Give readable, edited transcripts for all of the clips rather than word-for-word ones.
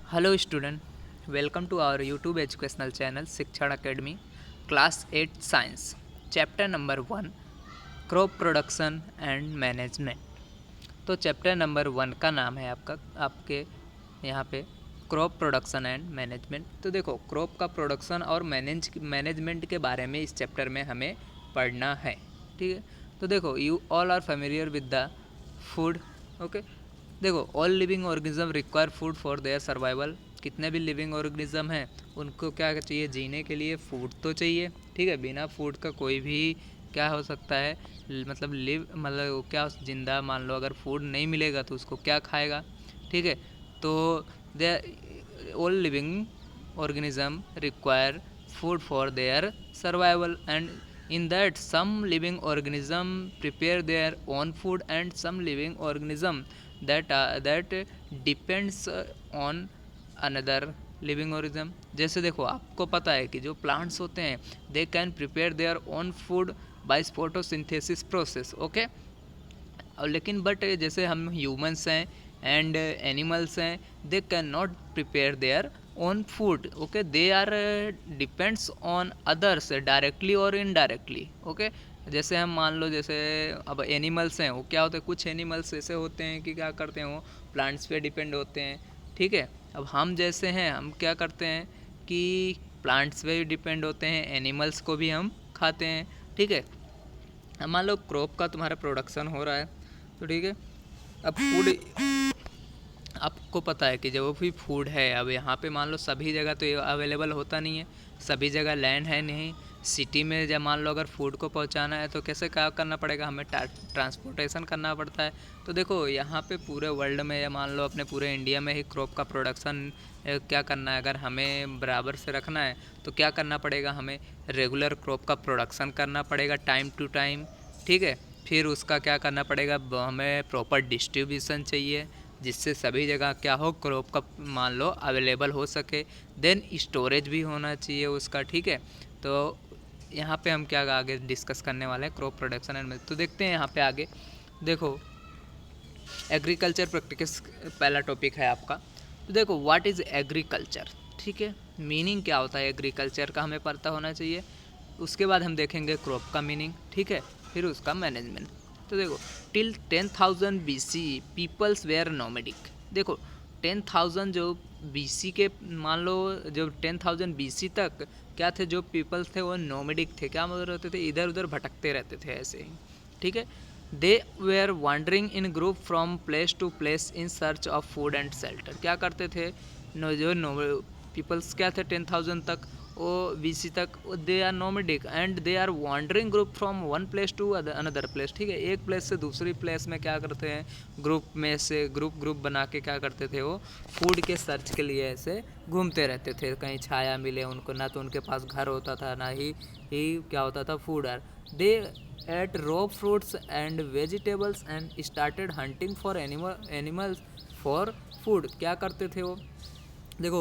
Hello student, welcome to our YouTube educational channel Shikshan academy class 8 science chapter number 1 crop production and management. तो chapter number 1 का नाम है आपके यहाँ पे क्रॉप प्रोडक्शन एंड मैनेजमेंट। तो देखो, क्रॉप का प्रोडक्शन और मैनेजमेंट के बारे में इस चैप्टर में हमें पढ़ना है। ठीक है, तो देखो, you all are familiar with the food. Okay, देखो, all living organism require food for their survival. कितने भी लिविंग ऑर्गेनिज्म हैं उनको क्या चाहिए? जीने के लिए फूड तो चाहिए। ठीक है, बिना फूड का कोई भी क्या हो सकता है, मतलब क्या जिंदा, मान लो अगर फूड नहीं मिलेगा तो उसको क्या खाएगा। ठीक है, तो they all living organism require food for their survival, and in that some living organism prepare their own food and some living organism that depends on another living organism. जैसे देखो, आपको पता है कि जो प्लांट्स होते हैं they can prepare their own food by photosynthesis process. Okay, और लेकिन बट जैसे हम ह्यूमंस हैं एंड एनिमल्स हैं, they can not prepare their own food. Okay, they are depends on others directly और इनडायरेक्टली। ओके, जैसे हम मान लो, जैसे अब एनिमल्स हैं, वो क्या होते हैं, कुछ एनिमल्स ऐसे होते हैं कि क्या करते हैं, वो प्लांट्स पे डिपेंड होते हैं। ठीक है, अब हम जैसे हैं, हम क्या करते हैं कि प्लांट्स पे भी डिपेंड होते हैं, एनिमल्स को भी हम खाते हैं। ठीक है, अब मान लो क्रॉप का तुम्हारा प्रोडक्शन हो रहा है, तो ठीक है, अब फूड आपको पता है कि जो भी फूड है, अब यहाँ पे मान लो सभी जगह तो ये अवेलेबल होता नहीं है, सभी जगह लैंड है नहीं। सिटी में जब मान लो अगर फूड को पहुँचाना है तो कैसे क्या करना पड़ेगा, हमें ट्रांसपोर्टेशन करना पड़ता है। तो देखो, यहाँ पे पूरे वर्ल्ड में या मान लो अपने पूरे इंडिया में ही क्रॉप का प्रोडक्शन क्या करना है, अगर हमें बराबर से रखना है तो क्या करना पड़ेगा, हमें रेगुलर क्रॉप का प्रोडक्शन करना पड़ेगा टाइम टू टाइम। ठीक है, फिर उसका क्या करना पड़ेगा, हमें प्रॉपर डिस्ट्रीब्यूशन चाहिए जिससे सभी जगह क्या हो, क्रॉप का मान लो अवेलेबल हो सके। देन स्टोरेज भी होना चाहिए उसका। ठीक है, तो यहाँ पे हम क्या आगे डिस्कस करने वाले हैं, क्रॉप प्रोडक्शन एंड। तो देखते हैं यहाँ पे आगे। देखो, एग्रीकल्चर प्रैक्टिस पहला टॉपिक है आपका। तो देखो, व्हाट इज़ एग्रीकल्चर। ठीक है, मीनिंग क्या होता है एग्रीकल्चर का, हमें पता होना चाहिए। उसके बाद हम देखेंगे क्रॉप का मीनिंग। ठीक है, फिर उसका मैनेजमेंट। तो देखो, till 10,000 BC peoples were nomadic. देखो, 10,000 जो BC के, मान लो जो 10,000 BC तक क्या थे, जो पीपल्स थे वो नोमेडिक थे। क्या मतलब रहते थे, इधर उधर भटकते रहते थे ऐसे ही। ठीक है, they were wandering in group from place to place in search of food and shelter. क्या करते थे, जो पीपल्स क्या थे 10,000 तक, वो BC तक, they are nomadic and they are wandering group from one place to another place. ठीक है, एक प्लेस से दूसरी प्लेस में क्या करते हैं, ग्रुप में से ग्रुप बना के क्या करते थे, वो फूड के सर्च के लिए ऐसे घूमते रहते थे, कहीं छाया मिले उनको। ना तो उनके पास घर होता था, ना ही क्या होता था, food. Are they ate raw fruits and vegetables and started hunting for animals for food. क्या करते थे वो, देखो,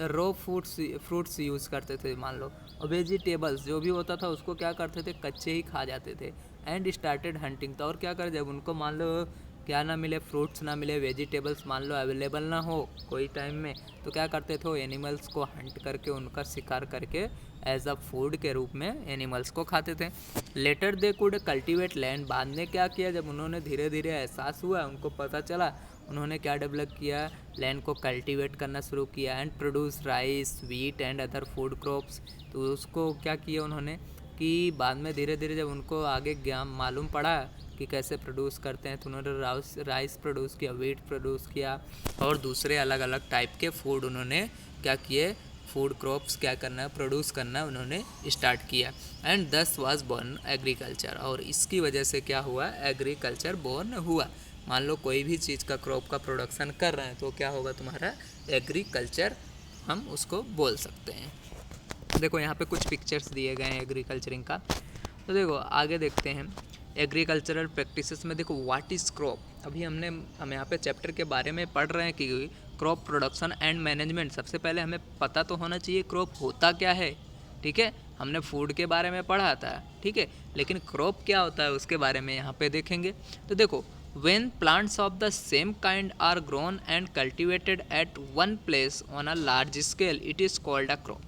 रॉ फ्रूट्स यूज़ करते थे मान लो, और वेजिटेबल्स जो भी होता था उसको क्या करते थे, कच्चे ही खा जाते थे। एंड स्टार्टेड हंटिंग, तो और क्या कर, जब उनको मान लो क्या ना मिले, फ्रूट्स ना मिले, वेजिटेबल्स मान लो अवेलेबल ना हो कोई टाइम में, तो क्या करते थे, वो एनिमल्स को हंट करके उनका शिकार करके एज अ फूड के रूप में एनिमल्स को खाते थे। Later they could cultivate land, बाद में क्या किया, जब उन्होंने धीरे धीरे एहसास हुआ, उनको पता चला, उन्होंने क्या डेवलप किया, लैंड को कल्टीवेट करना शुरू किया। And produce rice, wheat and other food crops. तो उसको क्या किया उन्होंने कि बाद में धीरे धीरे जब उनको आगे ज्ञान मालूम पड़ा कि कैसे प्रोड्यूस करते हैं, तो उन्होंने राइस प्रोड्यूस किया, व्हीट प्रोड्यूस किया, और दूसरे अलग अलग टाइप के फूड उन्होंने क्या किए, फूड क्रॉप्स क्या करना, प्रोड्यूस करना उन्होंने स्टार्ट किया। एंड दस वाज बॉर्न एग्रीकल्चर, और इसकी वजह से क्या हुआ, एग्रीकल्चर बॉर्न हुआ। मान लो कोई भी चीज़ का क्रॉप का प्रोडक्शन कर रहे हैं तो क्या होगा, तुम्हारा एग्रीकल्चर हम उसको बोल सकते हैं। देखो, यहाँ पे कुछ पिक्चर्स दिए गए हैं एग्रीकल्चरिंग का। तो देखो, आगे देखते हैं एग्रीकल्चरल प्रैक्टिसेस में। देखो, व्हाट इज़ क्रॉप। अभी हम यहाँ पे चैप्टर के बारे में पढ़ रहे हैं कि क्रॉप प्रोडक्शन एंड मैनेजमेंट। सबसे पहले हमें पता तो होना चाहिए क्रॉप होता क्या है। ठीक है, हमने फूड के बारे में पढ़ा था, ठीक है, लेकिन क्रॉप क्या होता है उसके बारे में यहाँ पे देखेंगे। तो देखो, When plants of the same kind are grown and cultivated at one place on a large scale, it is called a crop.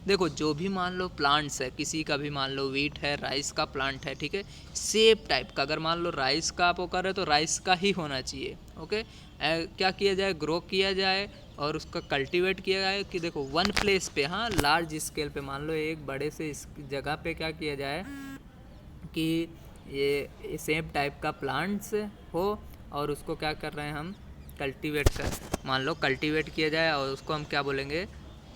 देखो जो भी मान लो प्लांट्स है, किसी का भी मान लो वीट है, राइस का प्लांट है, ठीक है, सेम टाइप का, अगर मान लो राइस का आप वो कर रहे हो तो राइस का ही होना चाहिए। ओके, क्या किया जाए, ग्रो किया जाए और उसका कल्टीवेट किया जाए कि देखो वन प्लेस पे, हाँ लार्ज स्केल पे, मान लो एक बड़े से इस जगह पे क्या किया जाए कि ये सेम टाइप का प्लांट्स हो और उसको क्या कर रहे हैं हम, कल्टीवेट कर, मान लो कल्टीवेट किया जाए और उसको हम क्या बोलेंगे,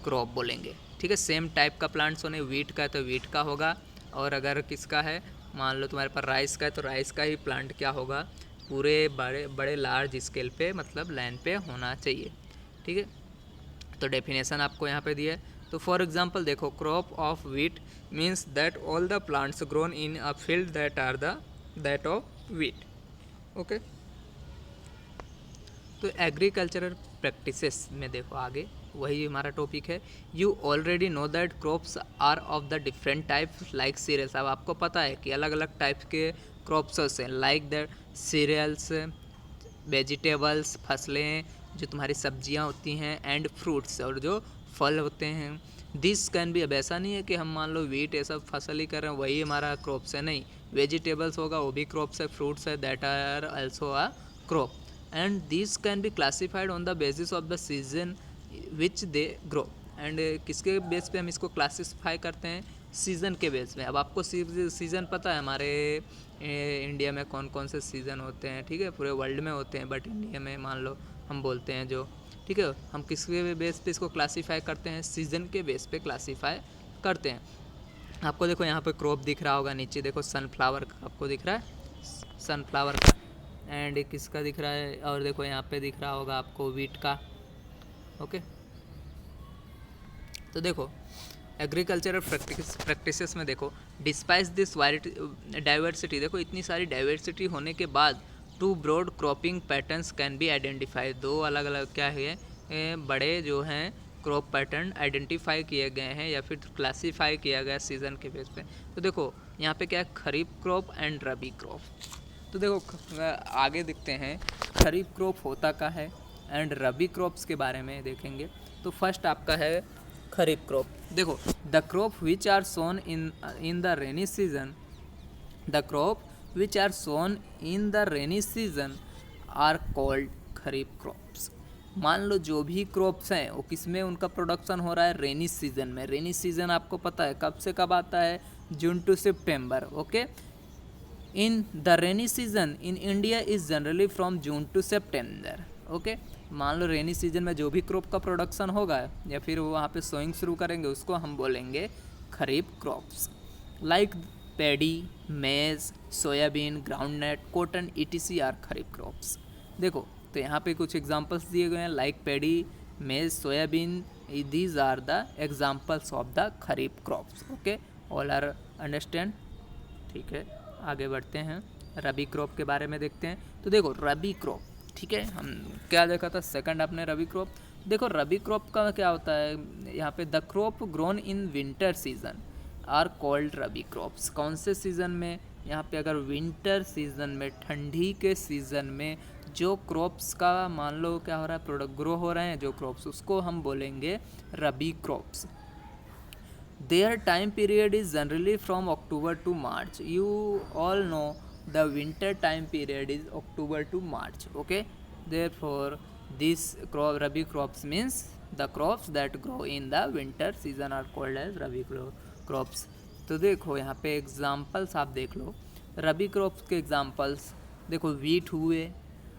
क्रॉप बोलेंगे। ठीक है, सेम टाइप का प्लांट्स होने, वीट का है तो वीट का होगा, और अगर किसका है, मान लो तुम्हारे पास राइस का है तो राइस का ही प्लांट क्या होगा, पूरे बड़े बड़े लार्ज स्केल पे, मतलब लैंड पे होना चाहिए। ठीक है, तो डेफिनेशन आपको यहाँ पे दिया है। तो फॉर एग्जांपल देखो, crop of wheat means that all the plants grown in a field that are that of wheat. Okay, तो एग्रीकल्चरल प्रैक्टिसेस में देखो आगे वही हमारा टॉपिक है। You already know that crops are of the different types like cereals. अब आपको पता है कि अलग अलग टाइप के क्रॉप्स हैं, लाइक दैट सीरियल्स, वेजिटेबल्स, फसलें जो तुम्हारी सब्जियां होती हैं, एंड फ्रूट्स, और जो फल होते हैं। दिस कैन बी, अब ऐसा नहीं है कि हम मान लो वीट ये सब फसल ही कर रहे हैं वही हमारा क्रॉप्स है, नहीं, वेजिटेबल्स होगा वो भी क्रॉप्स है, फ्रूट्स है that are also a crop, and this can be classified on the basis of the season which they grow. And किसके बेस पे हम इसको क्लासिफाई करते हैं, सीज़न के बेस में। अब आपको सीज़न पता है हमारे इंडिया में कौन कौन से सीज़न होते हैं, ठीक है, पूरे वर्ल्ड में होते हैं, बट इंडिया में मान लो हम बोलते हैं जो, ठीक है, हम किसके बेस पे इसको क्लासीफाई करते हैं, सीज़न के बेस पे क्लासीफाई करते हैं। आपको देखो यहाँ पे क्रॉप दिख रहा होगा, नीचे देखो सनफ्लावर का आपको दिख रहा है, सनफ्लावर का, एंड किसका दिख रहा है, और देखो यहाँ पे दिख रहा होगा आपको वीट का। ओके, तो देखो एग्रीकल्चरल प्रैक्टिसेस में देखो, डिस्पाइस दिस डाइवर्सिटी, देखो इतनी सारी डाइवर्सिटी होने के बाद, two broad cropping patterns can be identify, दो अलग अलग क्या है बड़े जो हैं क्रॉप पैटर्न आइडेंटिफाई किए गए हैं या फिर क्लासीफाई किया गया सीज़न के बेस पे। तो देखो यहाँ पे क्या है, kharif crop and rabi crop. तो देखो आगे दिखते हैं खरीफ क्रॉप होता का है एंड रबी क्रॉप्स के बारे में देखेंगे। तो फर्स्ट आपका है खरीफ क्रॉप। देखो, the crop which are sown in the rainy season, the crop which are sown in the rainy season are called kharif crops. मान लो जो भी क्रॉप्स हैं वो किस में उनका प्रोडक्शन हो रहा है, रेनी सीजन में। रेनी सीजन आपको पता है कब से कब आता है, June to September. Okay, in the rainy season in India is generally from June to September. Okay, मान लो रेनी सीजन में जो भी क्रॉप का प्रोडक्शन होगा या फिर वो वहाँ पे सोइंग शुरू करेंगे उसको हम बोलेंगे kharif crops. Like paddy, maize, soybean, groundnut, cotton etc are kharif crops. देखो तो यहाँ पे कुछ एग्जांपल्स दिए गए हैं, like paddy, maize, soybean, these are the examples of the kharif crops. Okay, all are understand. ठीक है, आगे बढ़ते हैं, रबी क्रॉप के बारे में देखते हैं। तो देखो रबी क्रॉप, ठीक है, हम क्या देखा था सेकंड आपने रबी क्रॉप। देखो रबी क्रॉप का क्या होता है यहाँ पे, the crop grown in winter season are called rabi crops. कौन से सीज़न में, यहाँ पे अगर विंटर सीजन में, ठंडी के सीज़न में जो क्रॉप्स का मान लो क्या हो रहा है, प्रोडक्ट ग्रो हो रहे हैं जो क्रॉप्स, उसको हम बोलेंगे रबी crops. Their time period is generally from October to March. You all know the winter time period is October to March. Okay, therefore this crop, rabi crops means the crops that grow in the winter season are called as rabi crops. तो देखो यहाँ पे examples आप देख लो, rabi crops के examples देखो, wheat हुए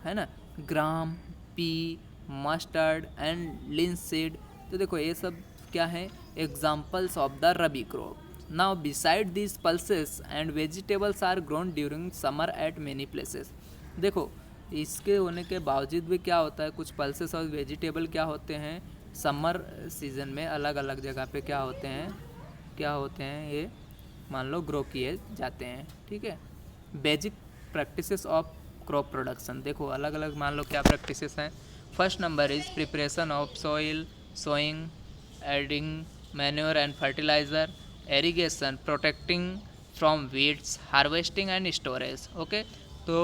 है ना, gram, pea, mustard and linseed. तो देखो ये सब क्या है, examples of the rabi crop. Now beside this pulses and vegetables are grown during summer at many places. देखो इसके होने के बावजूद भी क्या होता है, कुछ पल्सेस और वेजिटेबल क्या होते हैं समर सीजन में अलग अलग जगह पे क्या होते हैं ये मान लो ग्रो किए जाते हैं। ठीक है, basic practices of crop production. देखो अलग अलग मान लो क्या प्रैक्टिसेस हैं। First number is preparation of soil, sowing, adding manure and fertilizer, irrigation, protecting from weeds, harvesting and storage. Okay, तो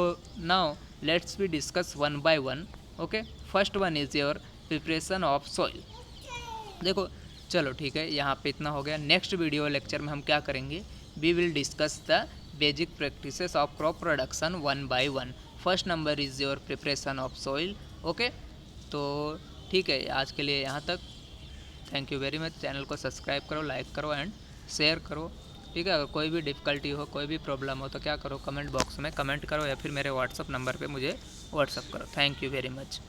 now let's be discuss one by one. Okay, first one is your preparation of soil. देखो चलो ठीक है, यहाँ पे इतना हो गया. नेक्स्ट वीडियो लेक्चर में हम क्या करेंगे, we will discuss the basic practices of crop production one by one. First number is your preparation of soil. Okay, तो ठीक है, आज के लिए यहाँ तक. Thank you very much. Channel को सब्सक्राइब करो, लाइक करो एंड शेयर करो. ठीक है, अगर कोई भी डिफ़िकल्टी हो, कोई भी प्रॉब्लम हो तो क्या करो, कमेंट बॉक्स में कमेंट करो या फिर मेरे व्हाट्सअप नंबर पे मुझे व्हाट्सअप करो. Thank you very much.